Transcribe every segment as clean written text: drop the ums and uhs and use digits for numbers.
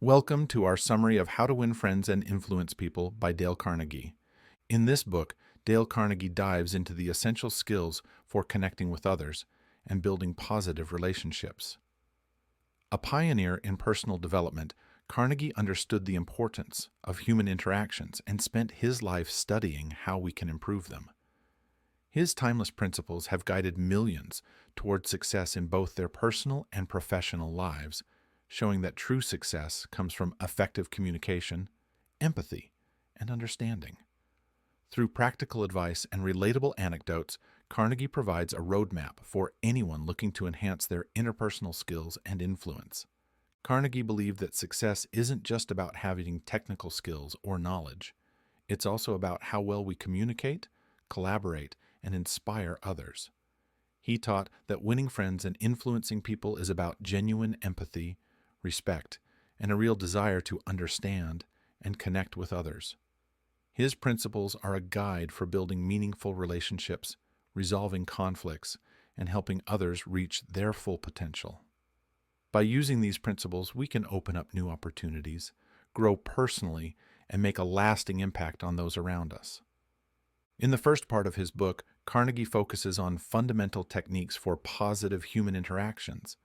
Welcome to our summary of How to Win Friends and Influence People by Dale Carnegie. In this book, Dale Carnegie dives into the essential skills for connecting with others and building positive relationships. A pioneer in personal development, Carnegie understood the importance of human interactions and spent his life studying how we can improve them. His timeless principles have guided millions toward success in both their personal and professional lives, showing that true success comes from effective communication, empathy, and understanding. Through practical advice and relatable anecdotes, Carnegie provides a roadmap for anyone looking to enhance their interpersonal skills and influence. Carnegie believed that success isn't just about having technical skills or knowledge. It's also about how well we communicate, collaborate, and inspire others. He taught that winning friends and influencing people is about genuine empathy, respect, and a real desire to understand and connect with others. His principles are a guide for building meaningful relationships, resolving conflicts, and helping others reach their full potential. By using these principles, we can open up new opportunities, grow personally, and make a lasting impact on those around us. In the first part of his book, Carnegie focuses on fundamental techniques for positive human interactions.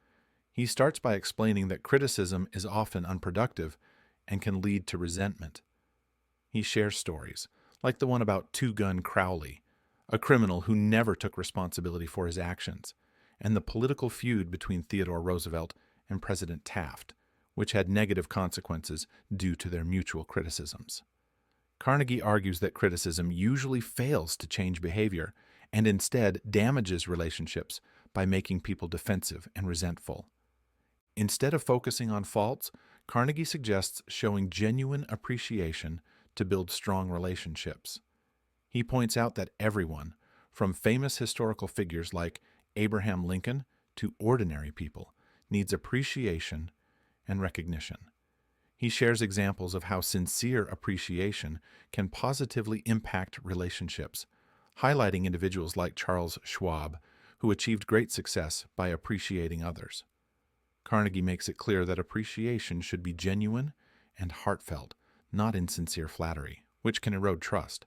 He starts by explaining that criticism is often unproductive and can lead to resentment. He shares stories, like the one about Two-Gun Crowley, a criminal who never took responsibility for his actions, and the political feud between Theodore Roosevelt and President Taft, which had negative consequences due to their mutual criticisms. Carnegie argues that criticism usually fails to change behavior and instead damages relationships by making people defensive and resentful. Instead of focusing on faults, Carnegie suggests showing genuine appreciation to build strong relationships. He points out that everyone, from famous historical figures like Abraham Lincoln to ordinary people, needs appreciation and recognition. He shares examples of how sincere appreciation can positively impact relationships, highlighting individuals like Charles Schwab, who achieved great success by appreciating others. Carnegie makes it clear that appreciation should be genuine and heartfelt, not insincere flattery, which can erode trust.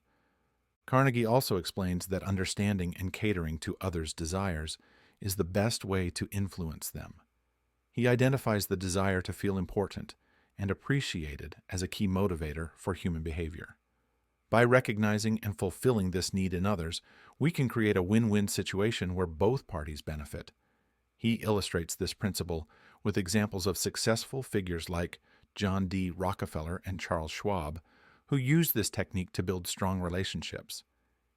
Carnegie also explains that understanding and catering to others' desires is the best way to influence them. He identifies the desire to feel important and appreciated as a key motivator for human behavior. By recognizing and fulfilling this need in others, we can create a win-win situation where both parties benefit. He illustrates this principle with examples of successful figures like John D. Rockefeller and Charles Schwab, who used this technique to build strong relationships.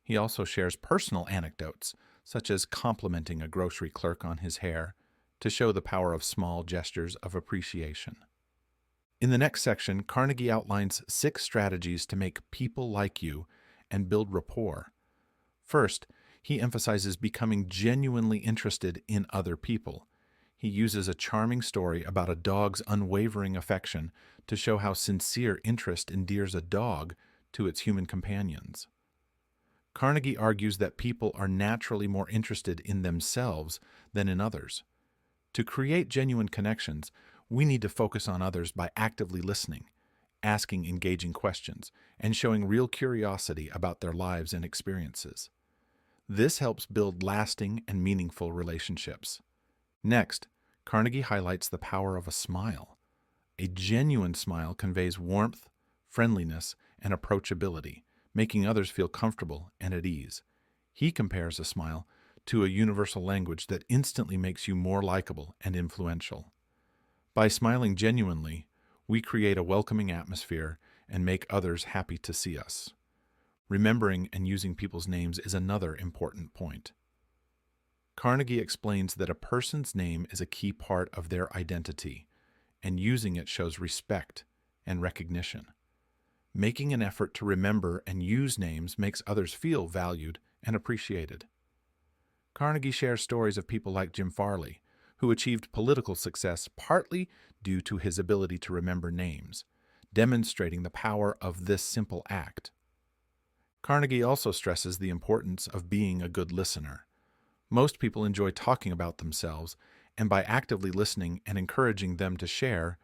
He also shares personal anecdotes, such as complimenting a grocery clerk on his hair, to show the power of small gestures of appreciation. In the next section, Carnegie outlines 6 strategies to make people like you and build rapport. First, he emphasizes becoming genuinely interested in other people. He uses a charming story about a dog's unwavering affection to show how sincere interest endears a dog to its human companions. Carnegie argues that people are naturally more interested in themselves than in others. To create genuine connections, we need to focus on others by actively listening, asking engaging questions, and showing real curiosity about their lives and experiences. This helps build lasting and meaningful relationships. Next, Carnegie highlights the power of a smile. A genuine smile conveys warmth, friendliness, and approachability, making others feel comfortable and at ease. He compares a smile to a universal language that instantly makes you more likable and influential. By smiling genuinely, we create a welcoming atmosphere and make others happy to see us. Remembering and using people's names is another important point. Carnegie explains that a person's name is a key part of their identity, and using it shows respect and recognition. Making an effort to remember and use names makes others feel valued and appreciated. Carnegie shares stories of people like Jim Farley, who achieved political success partly due to his ability to remember names, demonstrating the power of this simple act. Carnegie also stresses the importance of being a good listener. Most people enjoy talking about themselves, and by actively listening and encouraging them to share,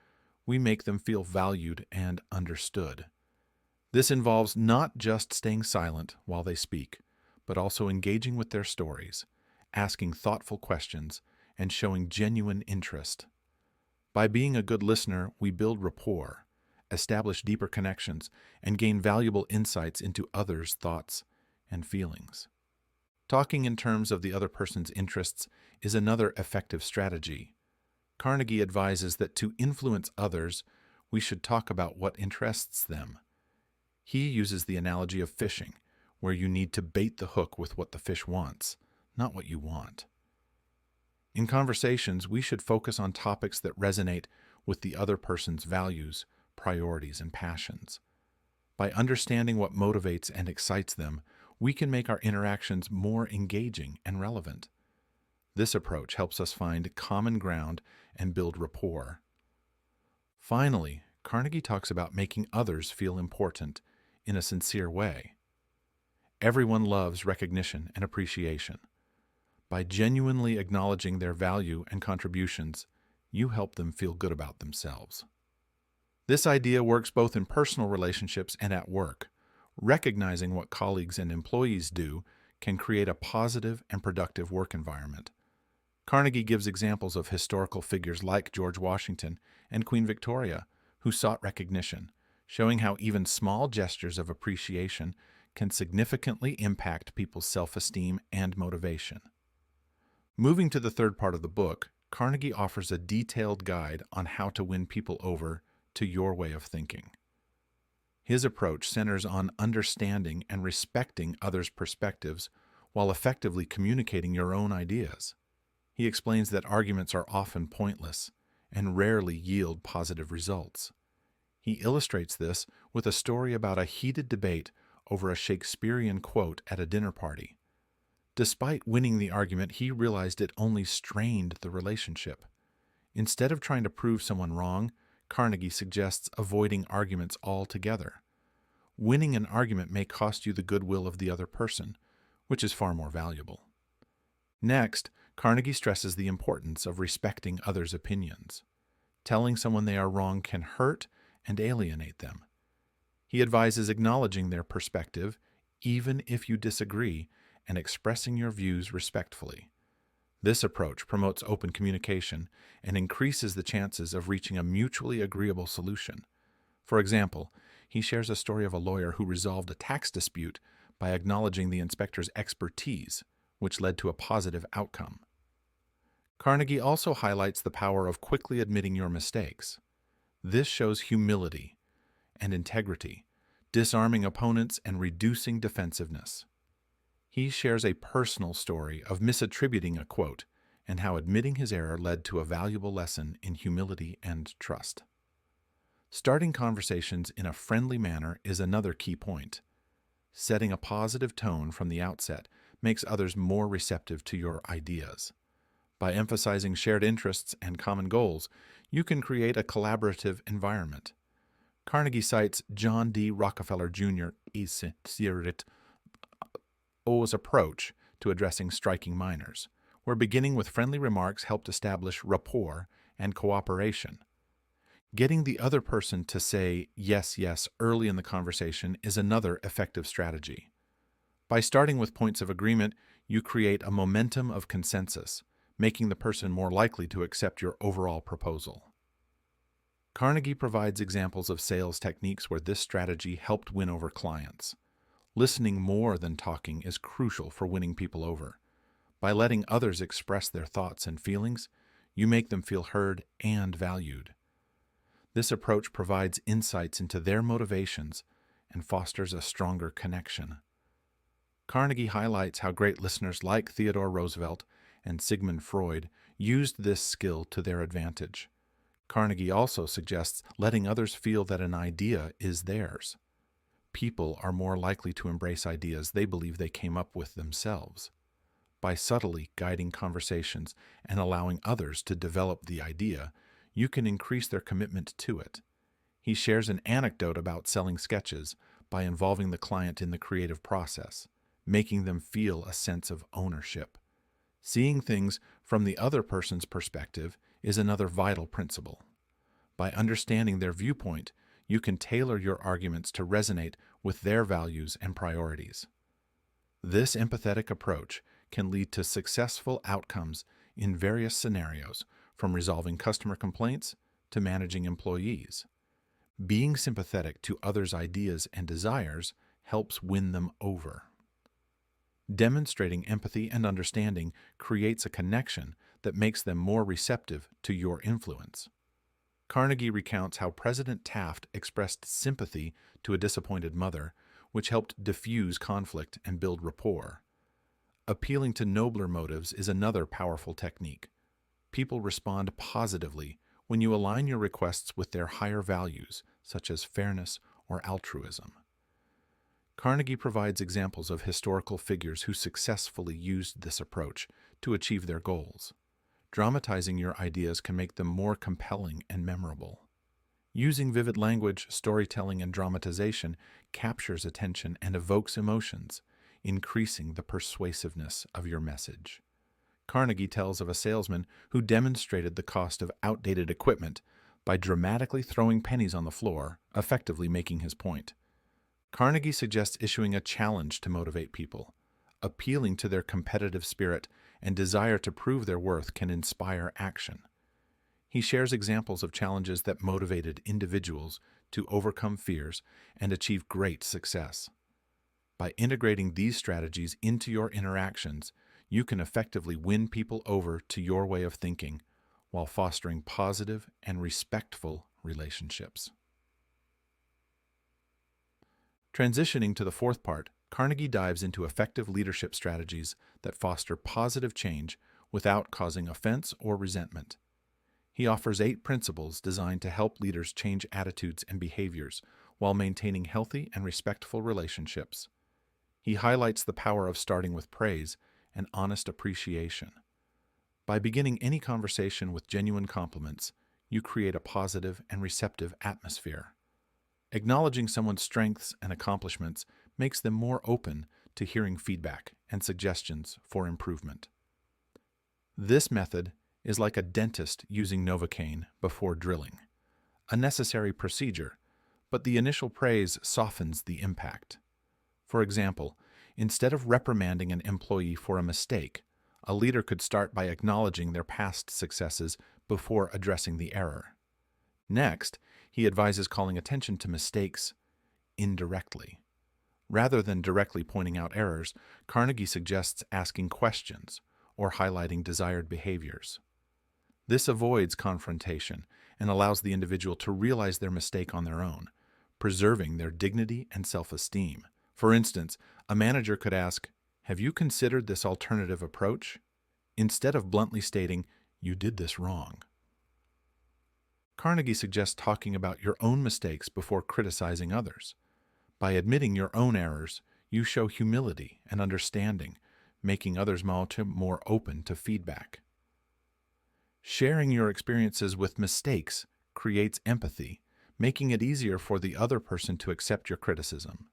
we make them feel valued and understood. This involves not just staying silent while they speak, but also engaging with their stories, asking thoughtful questions, and showing genuine interest. By being a good listener, we build rapport, establish deeper connections, and gain valuable insights into others' thoughts and feelings. Talking in terms of the other person's interests is another effective strategy. Carnegie advises that to influence others, we should talk about what interests them. He uses the analogy of fishing, where you need to bait the hook with what the fish wants, not what you want. In conversations, we should focus on topics that resonate with the other person's values, priorities, and passions. By understanding what motivates and excites them, we can make our interactions more engaging and relevant. This approach helps us find common ground and build rapport. Finally, Carnegie talks about making others feel important in a sincere way. Everyone loves recognition and appreciation. By genuinely acknowledging their value and contributions, you help them feel good about themselves. This idea works both in personal relationships and at work. Recognizing what colleagues and employees do can create a positive and productive work environment. Carnegie gives examples of historical figures like George Washington and Queen Victoria, who sought recognition, showing how even small gestures of appreciation can significantly impact people's self-esteem and motivation. Moving to the third part of the book, Carnegie offers a detailed guide on how to win people over to your way of thinking. His approach centers on understanding and respecting others' perspectives while effectively communicating your own ideas. He explains that arguments are often pointless and rarely yield positive results. He illustrates this with a story about a heated debate over a Shakespearean quote at a dinner party. Despite winning the argument, he realized it only strained the relationship. Instead of trying to prove someone wrong, Carnegie suggests avoiding arguments altogether. Winning an argument may cost you the goodwill of the other person, which is far more valuable. Next, Carnegie stresses the importance of respecting others' opinions. Telling someone they are wrong can hurt and alienate them. He advises acknowledging their perspective, even if you disagree, and expressing your views respectfully. This approach promotes open communication and increases the chances of reaching a mutually agreeable solution. For example, he shares a story of a lawyer who resolved a tax dispute by acknowledging the inspector's expertise, which led to a positive outcome. Carnegie also highlights the power of quickly admitting your mistakes. This shows humility and integrity, disarming opponents and reducing defensiveness. He shares a personal story of misattributing a quote and how admitting his error led to a valuable lesson in humility and trust. Starting conversations in a friendly manner is another key point. Setting a positive tone from the outset makes others more receptive to your ideas. By emphasizing shared interests and common goals, you can create a collaborative environment. Carnegie cites John D. Rockefeller Jr. O's approach to addressing striking minors, where beginning with friendly remarks helped establish rapport and cooperation. Getting the other person to say yes, yes early in the conversation is another effective strategy. By starting with points of agreement, you create a momentum of consensus, making the person more likely to accept your overall proposal. Carnegie provides examples of sales techniques where this strategy helped win over clients. Listening more than talking is crucial for winning people over. By letting others express their thoughts and feelings, you make them feel heard and valued. This approach provides insights into their motivations and fosters a stronger connection. Carnegie highlights how great listeners like Theodore Roosevelt and Sigmund Freud used this skill to their advantage. Carnegie also suggests letting others feel that an idea is theirs. People are more likely to embrace ideas they believe they came up with themselves. By subtly guiding conversations and allowing others to develop the idea, you can increase their commitment to it. He shares an anecdote about selling sketches by involving the client in the creative process, making them feel a sense of ownership. Seeing things from the other person's perspective is another vital principle. By understanding their viewpoint, you can tailor your arguments to resonate with their values and priorities. This empathetic approach can lead to successful outcomes in various scenarios, from resolving customer complaints to managing employees. Being sympathetic to others' ideas and desires helps win them over. Demonstrating empathy and understanding creates a connection that makes them more receptive to your influence. Carnegie recounts how President Taft expressed sympathy to a disappointed mother, which helped diffuse conflict and build rapport. Appealing to nobler motives is another powerful technique. People respond positively when you align your requests with their higher values, such as fairness or altruism. Carnegie provides examples of historical figures who successfully used this approach to achieve their goals. Dramatizing your ideas can make them more compelling and memorable. Using vivid language, storytelling, and dramatization captures attention and evokes emotions, increasing the persuasiveness of your message. Carnegie tells of a salesman who demonstrated the cost of outdated equipment by dramatically throwing pennies on the floor, effectively making his point. Carnegie suggests issuing a challenge to motivate people. Appealing to their competitive spirit and desire to prove their worth can inspire action. He shares examples of challenges that motivated individuals to overcome fears and achieve great success. By integrating these strategies into your interactions, you can effectively win people over to your way of thinking while fostering positive and respectful relationships. Transitioning to the fourth part, Carnegie dives into effective leadership strategies that foster positive change without causing offense or resentment. He offers 8 principles designed to help leaders change attitudes and behaviors while maintaining healthy and respectful relationships. He highlights the power of starting with praise and honest appreciation. By beginning any conversation with genuine compliments, you create a positive and receptive atmosphere. Acknowledging someone's strengths and accomplishments makes them more open to hearing feedback and suggestions for improvement. This method is like a dentist using Novocaine before drilling, a necessary procedure, but the initial praise softens the impact. For example, instead of reprimanding an employee for a mistake, a leader could start by acknowledging their past successes before addressing the error. Next, he advises calling attention to mistakes indirectly. Rather than directly pointing out errors, Carnegie suggests asking questions or highlighting desired behaviors. This avoids confrontation and allows the individual to realize their mistake on their own, preserving their dignity and self-esteem. For instance, a manager could ask, "Have you considered this alternative approach?" instead of bluntly stating, "You did this wrong." Carnegie suggests talking about your own mistakes before criticizing others. By admitting your own errors, you show humility and understanding, making others more open to feedback. Sharing your experiences with mistakes creates empathy, making it easier for the other person to accept your criticism.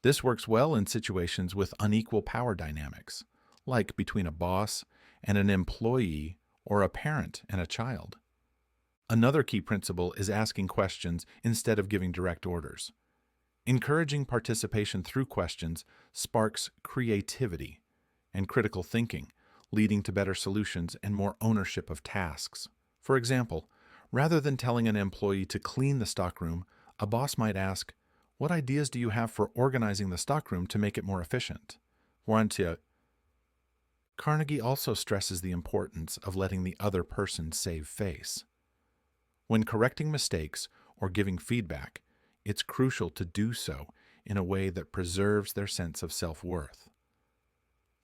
This works well in situations with unequal power dynamics, like between a boss and an employee or a parent and a child. Another key principle is asking questions instead of giving direct orders. Encouraging participation through questions sparks creativity and critical thinking, leading to better solutions and more ownership of tasks. For example, rather than telling an employee to clean the stockroom, a boss might ask, "What ideas do you have for organizing the stockroom to make it more efficient?" Carnegie also stresses the importance of letting the other person save face. When correcting mistakes or giving feedback, it's crucial to do so in a way that preserves their sense of self-worth.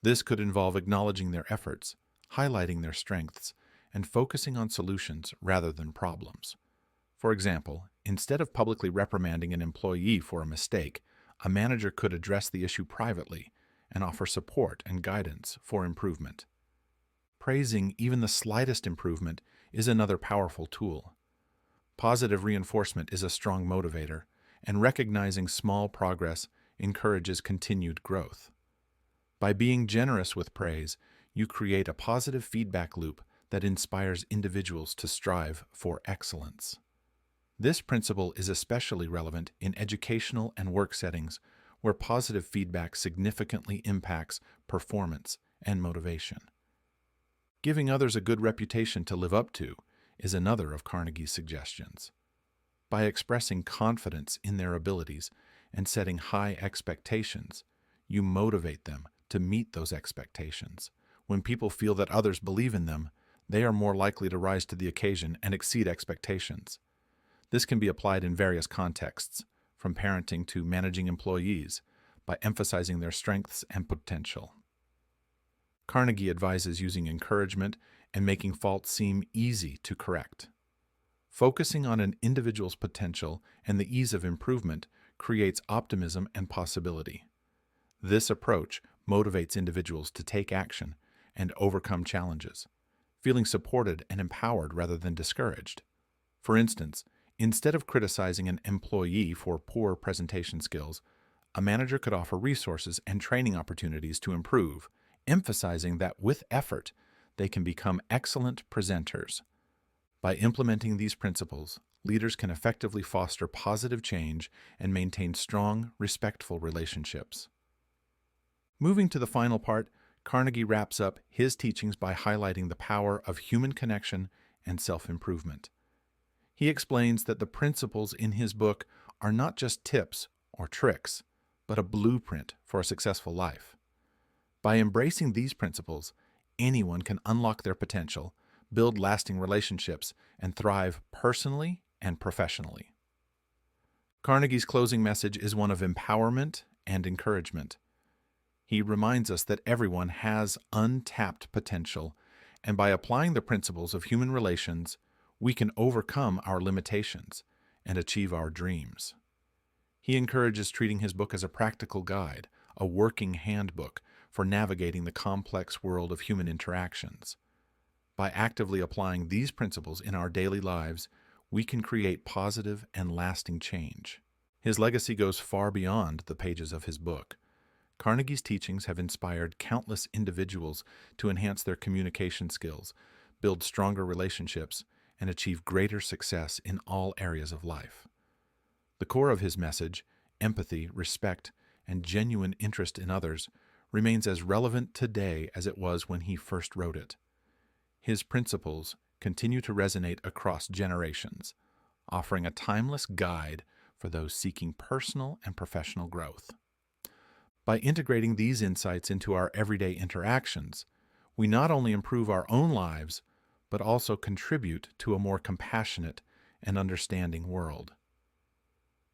This could involve acknowledging their efforts, highlighting their strengths, and focusing on solutions rather than problems. For example, instead of publicly reprimanding an employee for a mistake, a manager could address the issue privately and offer support and guidance for improvement. Praising even the slightest improvement is another powerful tool. Positive reinforcement is a strong motivator, and recognizing small progress encourages continued growth. By being generous with praise, you create a positive feedback loop that inspires individuals to strive for excellence. This principle is especially relevant in educational and work settings where positive feedback significantly impacts performance and motivation. Giving others a good reputation to live up to is another of Carnegie's suggestions. By expressing confidence in their abilities and setting high expectations, you motivate them to meet those expectations. When people feel that others believe in them, they are more likely to rise to the occasion and exceed expectations. This can be applied in various contexts, from parenting to managing employees, by emphasizing their strengths and potential. Carnegie advises using encouragement and making faults seem easy to correct. Focusing on an individual's potential and the ease of improvement creates optimism and possibility. This approach motivates individuals to take action and overcome challenges, feeling supported and empowered rather than discouraged. For instance, instead of criticizing an employee for poor presentation skills, a manager could offer resources and training opportunities to improve, emphasizing that with effort, they can become excellent presenters. By implementing these principles, leaders can effectively foster positive change and maintain strong, respectful relationships. Moving to the final part, Carnegie wraps up his teachings by highlighting the power of human connection and self-improvement. He explains that the principles in his book are not just tips or tricks, but a blueprint for a successful life. By embracing these principles, anyone can unlock their potential, build lasting relationships, and thrive personally and professionally. Carnegie's closing message is one of empowerment and encouragement. He reminds us that everyone has untapped potential, and by applying the principles of human relations, we can overcome our limitations and achieve our dreams. He encourages treating his book as a practical guide, a working handbook for navigating the complex world of human interactions. By actively applying these principles in our daily lives, we can create positive and lasting change. His legacy goes far beyond the pages of his book. Carnegie's teachings have inspired countless individuals to enhance their communication skills, build stronger relationships, and achieve greater success in all areas of life. The core of his message, empathy, respect, and genuine interest in others, remains as relevant today as it was when he first wrote it. His principles continue to resonate across generations, offering a timeless guide for those seeking personal and professional growth. By integrating these insights into our everyday interactions, we not only improve our own lives, but also contribute to a more compassionate and understanding world.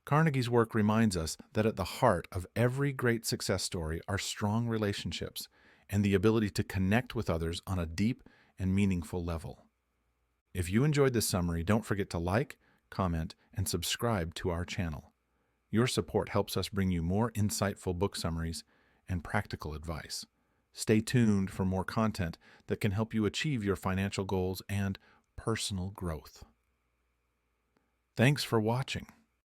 Carnegie's work reminds us that at the heart of every great success story are strong relationships and the ability to connect with others on a deep and meaningful level. If you enjoyed this summary, don't forget to like, comment, and subscribe to our channel. Your support helps us bring you more insightful book summaries and practical advice. Stay tuned for more content that can help you achieve your financial goals and personal growth. Thanks for watching.